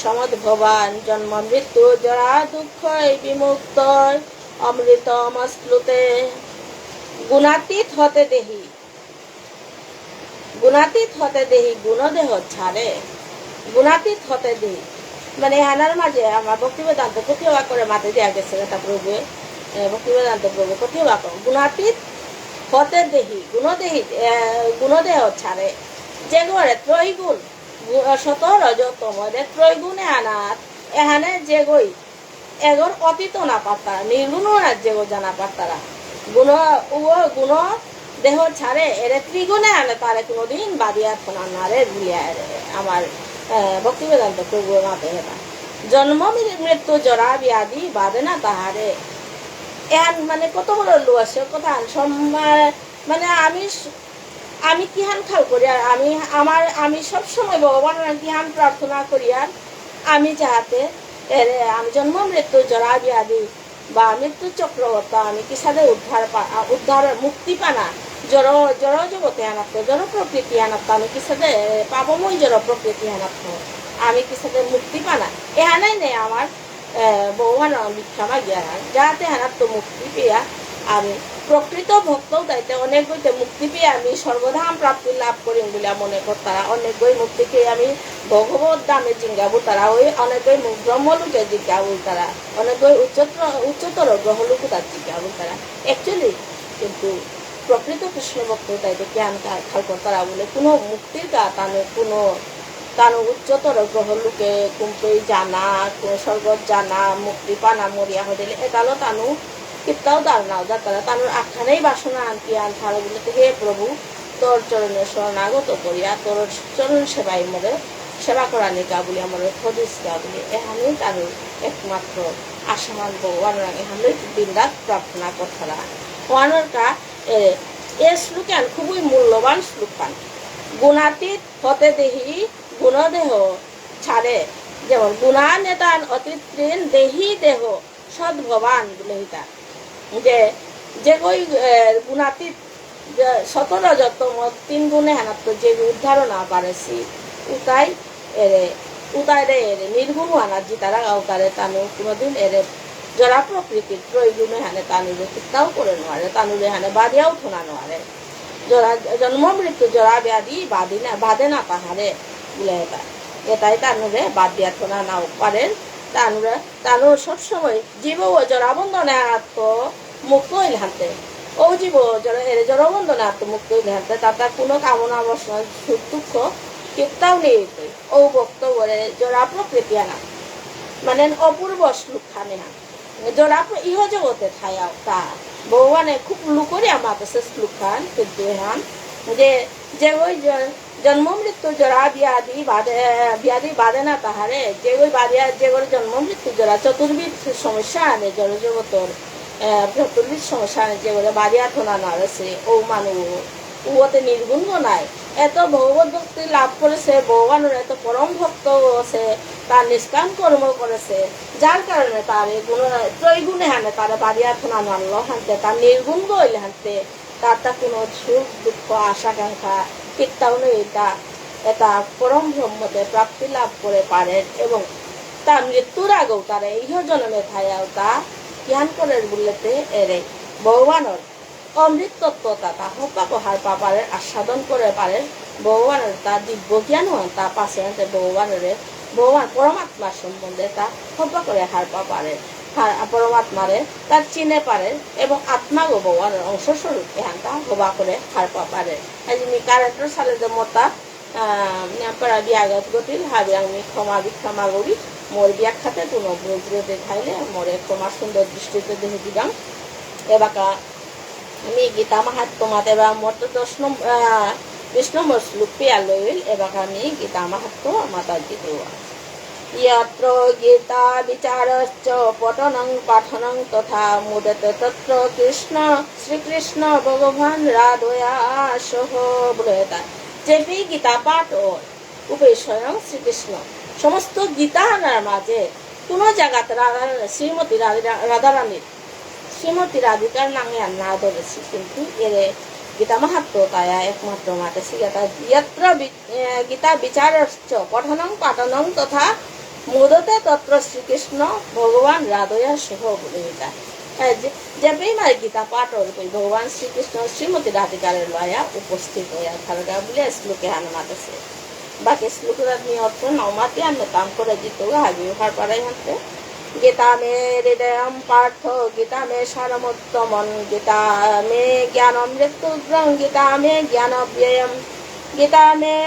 সমদ্ভবান জন্ম মৃত্যু জরা দুঃখ বিমুক্ত অমৃতম শ্লুতে গুণাতীত হতে দেহি গুণদেহ ছাড়ে গুণাতীত হতে দেহি মানে হানার মাঝে আমার ভক্তি বেদান্ত প্রতিভা করে মাঠে দেওয়া গেছে এটা প্রভু ভক্তি বেদান্ত প্রভু প্রতিভা করে গুণাতীত হতে দেহি গুণদেহ ছাড়ে যে ঘরে ত্রৈগুণ শত রজতম ত্রৈগুণে আনাত এখানে যে গই এগর অতীত না পারতারা নির্গুণ যে গো জানা পারতারা গুণ দেহ ছাড়ে এর 3 গুণে আনে তারে কোনোদিন বাদিয়া ফোনা নারে ভুলিয়া আমার ভক্তি বেদান্ত প্রভু মাতে হেতা জন্ম মৃত্যু জরা ব্যাধি বাদে না তাহারে এহান মানে কত বড় লো আছে কথা মানে আমি কিহান খাল করি আর আমি সবসময় ভগবানের কিহান প্রার্থনা করি আর আমি যাহাতে আমি জন্ম মৃত্যু জরা ব্যাধি বা মৃত্যু চক্রবর্তা আমি কিসাদে উদ্ধার মুক্তি পানা জড় জগতে আনাত্ম জড় প্রকৃতি আনাত্ম আমি কিসাদে পাবময় জড় প্রকৃতি আনাত্ম আমি কিসাদে মুক্তি পানা এহানাই নেই আমার ভগবান মিথ্যা মাগিয়া যাহাতে আনাত্ম মুক্তি পেয়া আমি প্রকৃত ভক্ত তাইতে অনেক বইতে মুক্তি পেয়ে আমি সর্বধাম প্রাপ্তি লাভ করিম বলে মনে করতারা অনেক বই মুক্তি পেয়ে আমি ভগবত দামে জিজ্ঞাবো তারা ওই অনেক বই ব্রহ্মলোকে জিজ্ঞাবো তারা অনেক বই উচ্চতর গ্রহলোকে তার জিজ্ঞাবো তারা অ্যাকচুয়ালি কিন্তু প্রকৃত কৃষ্ণ ভক্ত তাইতে জ্ঞান খাল করতারা বলে কোনো মুক্তির গা তানো উচ্চতর গ্রহলোকে কুম্পই জানা স্বর্গত জানা মুক্তি পানা মরিয়া হয়ে দিলে এটালো তানু কিতাও দাঁড়াও যাতারা তানোর আখ্যানেই বাসনা আনকি আনথার বলতে হে প্রভু তোর চরণে শরণাগত করিয়া তোর চরণ সেবাই মরে সেবা করা নিকা বলি আমার খদিসকা বলি এখানেই তার একমাত্র আসামান ভগবান এখানেই দিনরাত প্রার্থনা করতারা ওয়ানোর কা এ শ্লোকান খুবই মূল্যবান শ্লোকান গুণাতীত হতে দেহি গুণদেহ ছাড়ে যেমন গুণানেতান অতিত্রিন দেহি দেহ সদ্ভবান বলে হিতা যে ওই গুণাতীত শত রজতম 3 গুণে হানাত্ম যে উদ্ধার না পারেছি উতাই রে নির্গুণ আনা জি তারা তারে তানু কোনোদিন জরা প্রকৃতির 3 গুণে হানে তানুরে চিত্তাও করে নোয়ারে তানুরে হানে বাদিয়াও থোনা নোয়ারে জন্ম মৃত্যু জরা ব্যাধি বাদে না তাহারে বলে এটাই তানুরে বাদ দিয়া থোনা নাও পারেন তানুর সবসময় জীব ও জরাবন্ধনে আত্ম মুক্ত হইল হাতে ও জীব জড়বন্ধনে আত্মমুক্ত হইল হাতে তাতে কোনো কামনা বাসনা সুখ দুঃখ কেতাও নেই ও বক্তব্যে জরা প্রকৃতি আনা মানে অপূর্ব শ্লোক খানে জরা ইহ জগতে থায়া তা ভগবানে খুব লুকরে আমার কাছে শ্লোক খান কিন্তু হান যে ওই জন্ম মৃত্যু জরা ব্যাধি বাদে না তাহারে যে ওই বাদিয়া যে জন্ম মৃত্যু জরা চতুর্বিধ সমস্যা আনে জড় জগতর চতুর্বিধ সমস্যা আনে যে বাদিয়া থোনা নাড়েছে ও মানুষ ওতে নির্গুণ নাই এত ভগবত ভক্তি লাভ করেছে, ভগবানের এত পরম ভক্ত আছে, তার নিষ্কাম কর্ম করেছে, যার কারণে তার এই গুণ ত্রৈগুণে হানে তার বাড়ি এখন আনল হানতে, তার নির্গুণ গইলে হানতে, তার কোনো সুখ দুঃখ আশাকাঙ্ক্ষা ঠিকঠাক নেই। এটা পরম ব্রহ্মতে প্রাপ্তি লাভ করে পারেন এবং তার মৃত্যুর আগেও তারা এই জন্মে থায়াও তা জ্ঞান করে বললেতে এরে ভগবানের অমৃত তত্ত্বতা তা হপ্পা হার পা পারে আস্বাদন করে পারে ভগবানের তা দিব্য জ্ঞান হন তা পাশে ভগবানের ভগবান পরমাত্মার সম্বন্ধে তা হপ্পা করে হার পা পারে পরমাত্মারে তার চিনে পারে এবং আত্মাগো ভগবানের অংশস্বরূপ এখান তা হবা করে হার পা পারে। আমি কারেন্টের সালে যে মতা পড়া বিয়াগত গতিল হাবি আমি ক্ষমা বিক্ষমা করি মোর ব্যাখ্যাতে কোনো ভুলতে খাইলে মোরে ক্ষমা সুন্দর দৃষ্টিতে দেখে দিলাম। এবাকা আমি গীতা মাহাত্ম্যমাত এবার মোট 20 নম্বর শ্লোক পেয়া লইল। এবাকা আমি গীতা মাহাত্ম্য মাতা দিতে यत्र गीता विचारश्च पठनं पाठनं तथा मुदते तत्र कृष्ण श्रीकृष्ण भगवान राधया सह बोलता যে গীতা পাঠ ও উভয় স্বয়ং শ্রীকৃষ্ণ সমস্ত গীতার মাঝে কোনো জায়গাতে শ্রীমতী রাধারানীর শ্রীমতী রাধিকার নামে না ধরেছি, কিন্তু এর গীতা মাহাত্ম্য তাই একমাত্র মাতে শিখাতা यत्र গীতা বিচারশ্চ পঠनं পাঠनं তথা মুদতে তত্র শ্রীকৃষ্ণ ভগবান রাধয়া সহ বলিতা। जब हमारे गीता पाठ और कोई भगवान श्री कृष्ण श्रीमती राधिकार लया उपस्थित होया थारगा बोले श्लोक अनुमाते से बाकी श्लोक आदमी अर्थ नौमाते अन्य काम करे जितो आगे हर पढ़ाई हंते गीता में हृदयम पार्थ गीता में सारमोत्तमं गीता में ज्ञान अमृतोग्रं गीता में ज्ञान व्ययम गीता में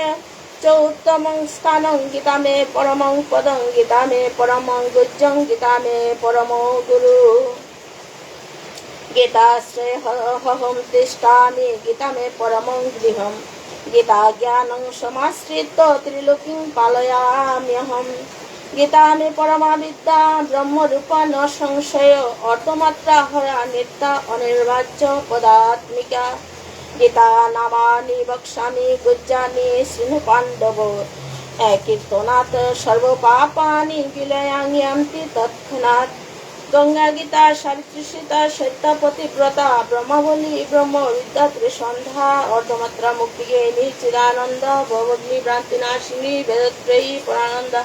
चौत्तमं स्थानं गीता में परमं पदं गीता में परमं गुज्जं गीता में परमो गुरु गीताश्रय हहं तिष्ठामि गीता में परमं गृहं गीता ज्ञानं समाश्रित्य त्रिलोकीं पालयाम्यहं गीता में परमा विद्या ब्रह्मरूपा न संशय अर्थमात्रा हरा नित्या अनिर्वाच्य पदात्मिका गीता नामानि वक्ष्यामि गुज्जानि शृणु पाण्डव कीर्तनात् सर्वपापानि विलयान्ति तत्क्षणात् गंगा गीता सावित्री सीता सत्यपति व्रता ब्रह्मबली ब्रह्म विद्या त्रिसंध्या अर्धमात्रा मुक्तिगेनी चिदानंद भगवद्नी भ्रांति नाशिनी वेदत्रयी पुरानंद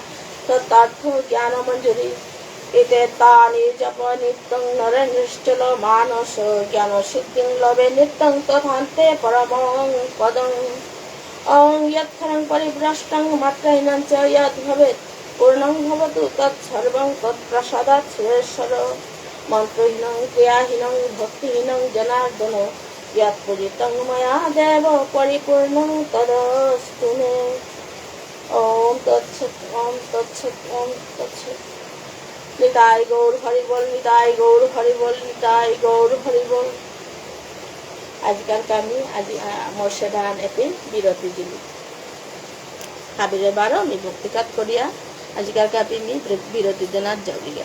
तत्तार्थ ज्ञान मंजरी इते तानि जप नित्यं नरेन्द्रश्चल मानस ज्ञान सिद्धिं लभे नित्यं तथान्ते परमं पदं ओं यत्क्षरं परिभ्रष्टं मात्रहीनं च यत् भवेत् पूर्णं भवतु तत्सर्वं तत्प्रसादात् सुरेश्वर मंत्रहीनं क्रियाहीनं भक्तिहीनं जनार्दन यत्पूजितं मया देव परिपूर्णं तदस्तु मे। ओम तत्सत् ओम तत्सत् ओम तत्सत्। निताय गौर हरि बोल निताय गौर हरि बोल निताय गौर हरि बोल। आजकल আমি আজি মোর সেবান এতে বিরতি দিলি হাবিরে বারো আমি ভক্তিকাত করিয়া আজকাল আমি বিরতি দেনার যাওয়া